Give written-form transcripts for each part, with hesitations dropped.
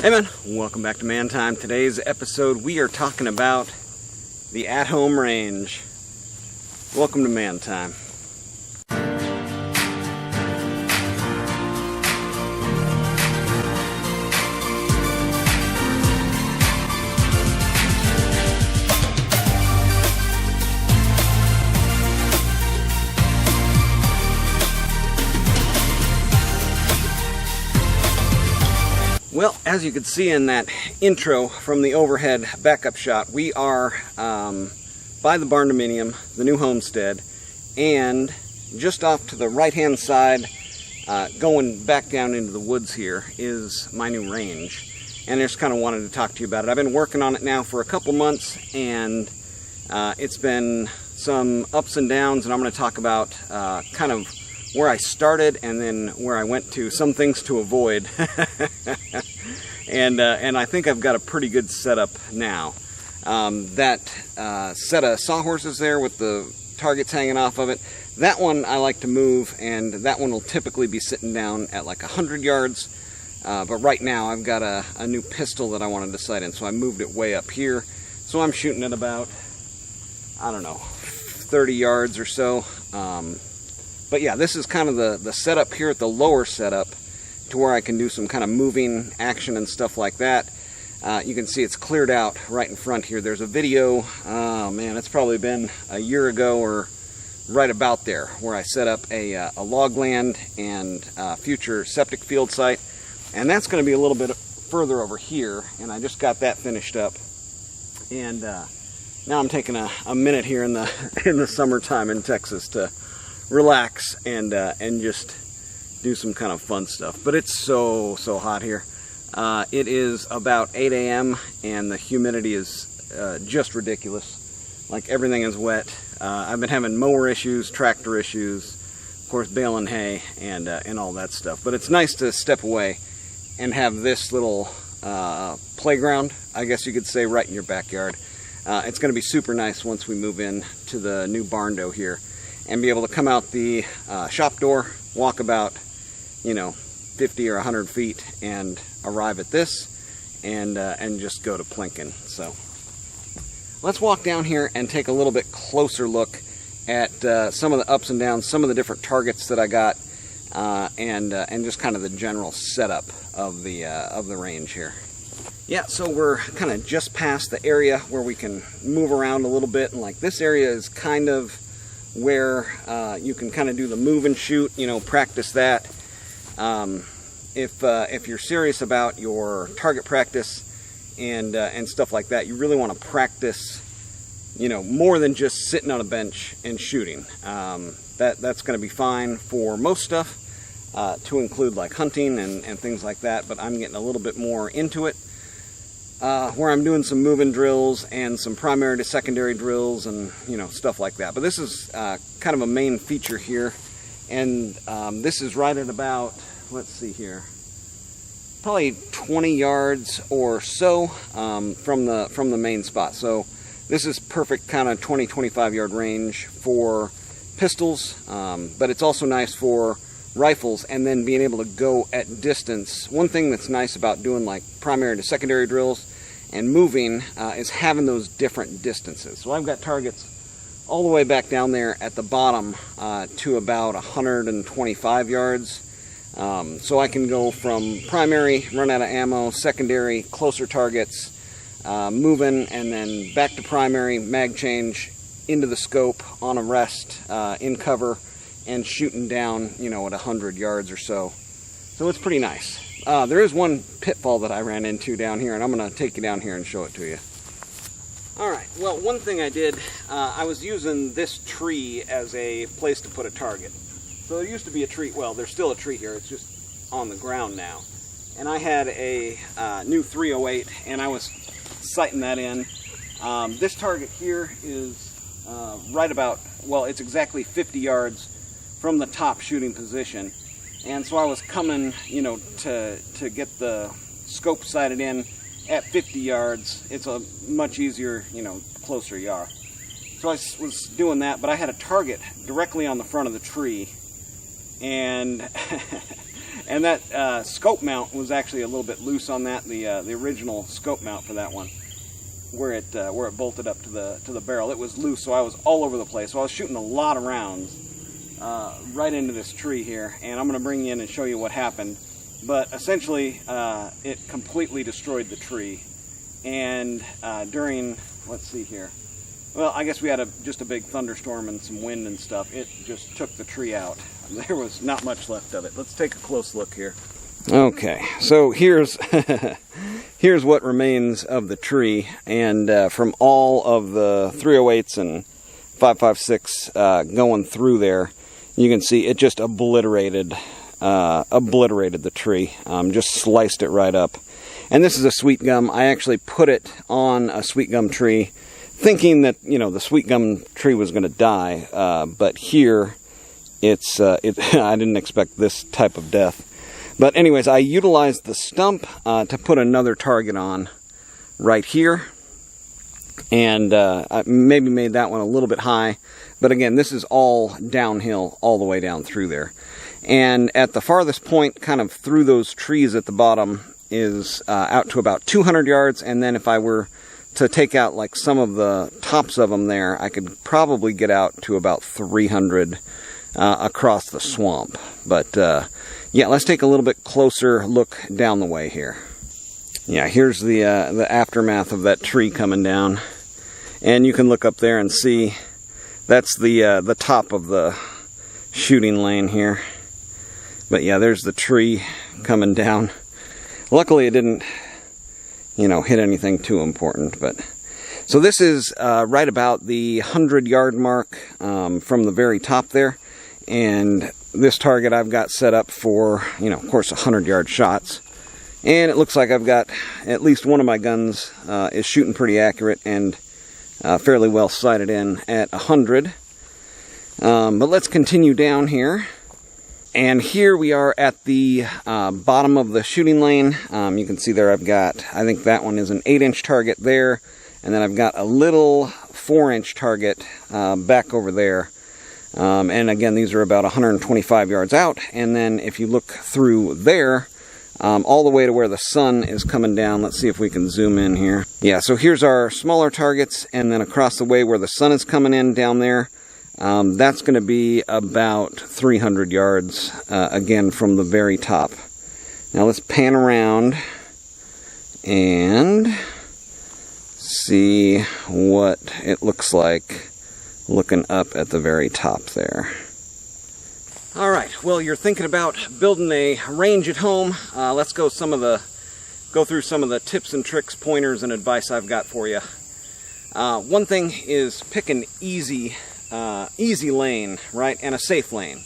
Hey man, welcome back to Man Time. Today's episode we are talking about the at-home range. Welcome to Man Time. Well, as you can see in that intro from the overhead backup shot, we are by the barn dominium, the new homestead, and just off to the right-hand side, going back down into the woods here, is my new range. And I just kind of wanted to talk to you about it. I've been working on it now for a couple months, and it's been some ups and downs, and I'm going to talk about kind of where I started and then where I went to, some things to avoid. and I think I've got a pretty good setup now. That set of sawhorses there with the targets hanging off of it, that one I like to move, and that one will typically be sitting down at like 100 yards. But right now I've got a new pistol that I wanted to sight in, so I moved it way up here. So I'm shooting at about, I don't know, 30 yards or so. But yeah, this is kind of the setup here at the lower setup to where I can do some kind of moving action and stuff like that. You can see it's cleared out right in front here. There's a video, oh man, it's probably been a year ago or right about there, where I set up a log land and future septic field site. And that's going to be a little bit further over here, and I just got that finished up. And now I'm taking a minute here in the summertime in Texas to relax and just do some kind of fun stuff. But it's so hot here. It is about 8 a.m. and the humidity is just ridiculous. Like, everything is wet. I've been having mower issues, tractor issues, of course baling hay and all that stuff. But it's nice to step away and have this little playground, I guess you could say, right in your backyard. It's going to be super nice once we move in to the new barn dough here, and be able to come out the shop door, walk about, 50 or 100 feet, and arrive at this, and just go to plinking. So let's walk down here and take a little bit closer look at some of the ups and downs, some of the different targets that I got, and just kind of the general setup of the range here. Yeah, so we're kind of just past the area where we can move around a little bit, and like this area is kind of where you can kind of do the move and shoot, practice that. If you're serious about your target practice and stuff like that, you really want to practice, more than just sitting on a bench and shooting. That's going to be fine for most stuff, to include like hunting and things like that. But I'm getting a little bit more into it, where I'm doing some moving drills and some primary to secondary drills and stuff like that. But this is kind of a main feature here, and this is right at about, let's see here, probably 20 yards or so from the main spot. So this is perfect kind of 20-25 yard range for pistols, but it's also nice for rifles, and then being able to go at distance. One thing that's nice about doing like primary to secondary drills and moving is having those different distances. So I've got targets all the way back down there at the bottom to about 125 yards. So I can go from primary, run out of ammo, secondary, closer targets, moving, and then back to primary, mag change, into the scope, on a rest, in cover, and shooting down, at 100 yards or so. So it's pretty nice. There is one pitfall that I ran into down here, and I'm going to take you down here and show it to you. Alright, well, one thing I did, I was using this tree as a place to put a target. So there used to be a tree, well, there's still a tree here, it's just on the ground now. And I had a new 308, and I was sighting that in. This target here is right about, well, it's exactly 50 yards from the top shooting position. And so I was coming, to get the scope sighted in at 50 yards. It's a much easier, closer yard. So I was doing that, but I had a target directly on the front of the tree. And And that scope mount was actually a little bit loose on that. The original scope mount for that one, where it bolted up to the barrel, it was loose, so I was all over the place. So I was shooting a lot of rounds right into this tree here, and I'm going to bring you in and show you what happened. But essentially, it completely destroyed the tree. And during, let's see here, well, I guess we had just a big thunderstorm and some wind and stuff. It just took the tree out. There was not much left of it. Let's take a close look here. Okay, so here's here's what remains of the tree, and from all of the 308s and 5.56 going through there, you can see it just obliterated the tree, just sliced it right up. And this is a sweet gum. I actually put it on a sweet gum tree, thinking that, you know, the sweet gum tree was going to die, but here I didn't expect this type of death. But anyways, I utilized the stump to put another target on right here, and I maybe made that one a little bit high. But again, this is all downhill all the way down through there. And at the farthest point, kind of through those trees at the bottom, is out to about 200 yards. And then if I were to take out like some of the tops of them there, I could probably get out to about 300 across the swamp. But yeah, let's take a little bit closer look down the way here. Yeah, here's the aftermath of that tree coming down, and you can look up there and see that's the top of the shooting lane here. But yeah, there's the tree coming down. Luckily, it didn't, you know, hit anything too important. But so this is right about the 100-yard mark from the very top there, and this target I've got set up for, you know, of course, 100-yard shots. And it looks like I've got at least one of my guns is shooting pretty accurate and fairly well sighted in at 100. But let's continue down here. And here we are at the bottom of the shooting lane. You can see there I've got, I think that one is an 8-inch target there. And then I've got a little 4-inch target back over there. And again, these are about 125 yards out. And then if you look through there, all the way to where the sun is coming down. Let's see if we can zoom in here. Yeah, so here's our smaller targets, and then across the way where the sun is coming in down there, that's going to be about 300 yards, again, from the very top. Now let's pan around and see what it looks like looking up at the very top there. All right, well, you're thinking about building a range at home. Let's go through some of the tips and tricks, pointers, and advice I've got for you. One thing is pick an easy lane, right, and a safe lane.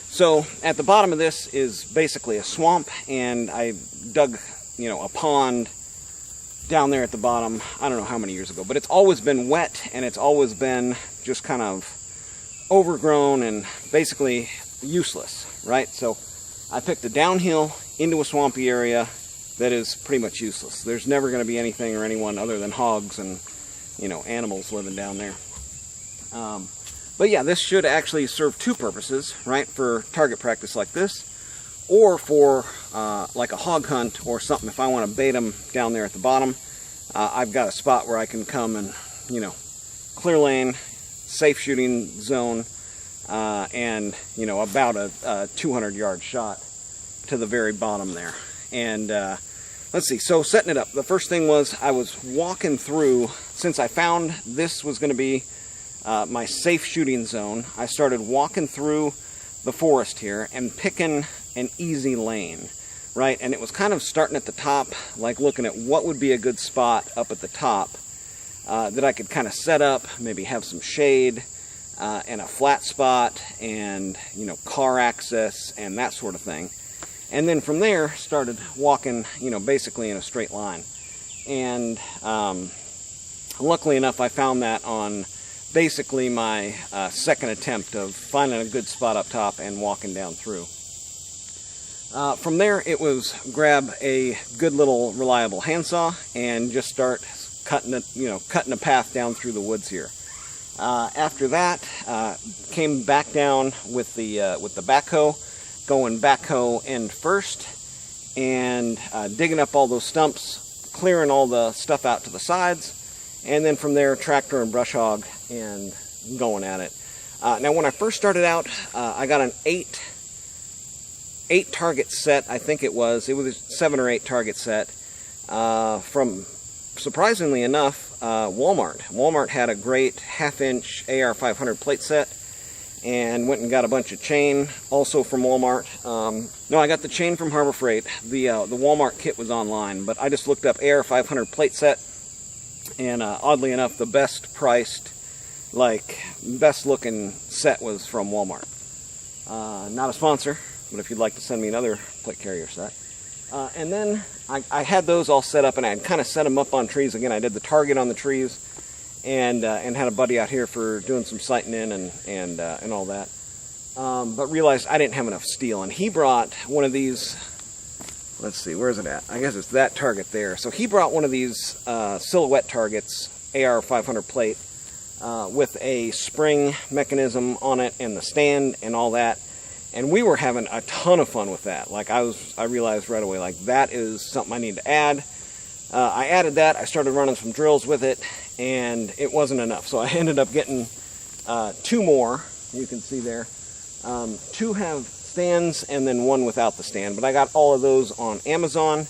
So at the bottom of this is basically a swamp, and I dug, you know, a pond down there at the bottom. I don't know how many years ago, but it's always been wet, and it's always been just kind of overgrown and basically useless, right? So I picked a downhill into a swampy area that is pretty much useless. There's never going to be anything or anyone other than hogs and, you know, animals living down there. But yeah, this should actually serve two purposes, right? For target practice like this, or for like a hog hunt or something. If I want to bait them down there at the bottom, I've got a spot where I can come and, you know, clear lane, safe shooting zone, and, you know, about a 200-yard shot to the very bottom there. And let's see, so setting it up, the first thing was I was walking through, since I found this was going to be my safe shooting zone, I started walking through the forest here and picking an easy lane, right? And it was kind of starting at the top, like looking at what would be a good spot up at the top that I could kind of set up, maybe have some shade, and a flat spot, and, you know, car access and that sort of thing. And then from there started walking, you know, basically in a straight line. And luckily enough, I found that on basically my second attempt of finding a good spot up top and walking down through. From there, it was grab a good little reliable handsaw and just start cutting a path down through the woods here. After that, came back down with the backhoe, going backhoe end first and digging up all those stumps, clearing all the stuff out to the sides, and then from there tractor and brush hog and going at it. Now when I first started out, I got an 8 target set. I think it was a 7 or 8 target set from, surprisingly enough, Walmart. Walmart had a great 1/2-inch AR500 plate set, and went and got a bunch of chain also from Walmart. No, I got the chain from Harbor Freight. The Walmart kit was online, but I just looked up AR500 plate set, and oddly enough, the best priced, like best looking set was from Walmart. Not a sponsor, but if you'd like to send me another plate carrier set. And then I had those all set up, and I had kind of set them up on trees. Again, I did the target on the trees, and had a buddy out here for doing some sighting in and all that. But realized I didn't have enough steel, and he brought one of these. Let's see, where is it at? I guess it's that target there. So he brought one of these silhouette targets, AR500 plate, with a spring mechanism on it and the stand and all that. And we were having a ton of fun with that. Like I realized right away, like that is something I need to add. I added that. I started running some drills with it, and it wasn't enough. So I ended up getting 2 more. You can see there. 2 have stands, and then 1 without the stand. But I got all of those on Amazon.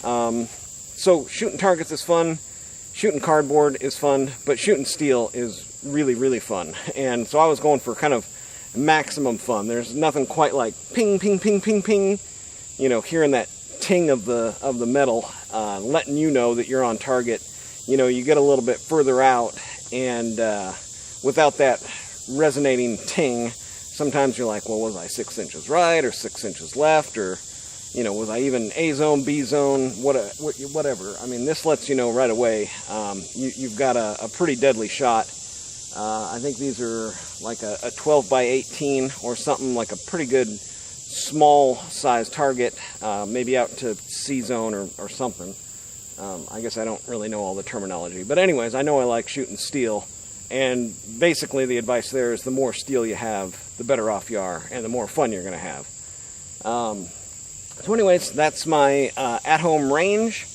So shooting targets is fun. Shooting cardboard is fun. But shooting steel is really, really fun. And so I was going for kind of maximum fun. There's nothing quite like ping, ping, ping, ping, ping. You know, hearing that ting of the metal, letting you know that you're on target. You know, you get a little bit further out, and without that resonating ting, sometimes you're like, well, was I 6 inches right or 6 inches left, or you know, was I even A zone, B zone, whatever. I mean, this lets you know right away. You've got a pretty deadly shot. I think these are like a 12 by 18 or something, like a pretty good small size target, maybe out to C zone or something. I guess I don't really know all the terminology. But anyways, I know I like shooting steel. And basically the advice there is the more steel you have, the better off you are, and the more fun you're going to have. So anyways, that's my at-home range.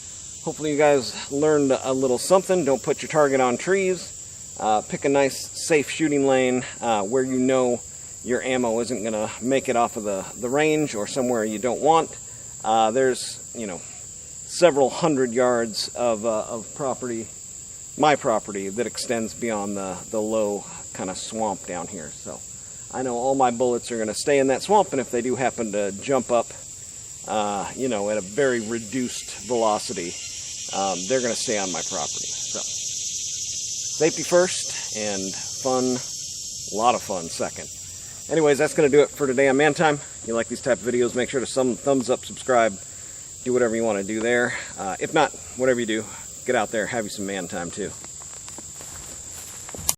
Hopefully you guys learned a little something. Don't put your target on trees. Pick a nice, safe shooting lane where you know your ammo isn't going to make it off of the range or somewhere you don't want. There's, you know, several hundred yards of property, my property, that extends beyond the low kind of swamp down here. So I know all my bullets are going to stay in that swamp, and if they do happen to jump up, you know, at a very reduced velocity, they're going to stay on my property. So safety first, and fun, a lot of fun second. Anyways, that's going to do it for today on Man Time. If you like these type of videos, make sure to thumbs up, subscribe, do whatever you want to do there. If not, whatever you do, get out there, have you some man time too.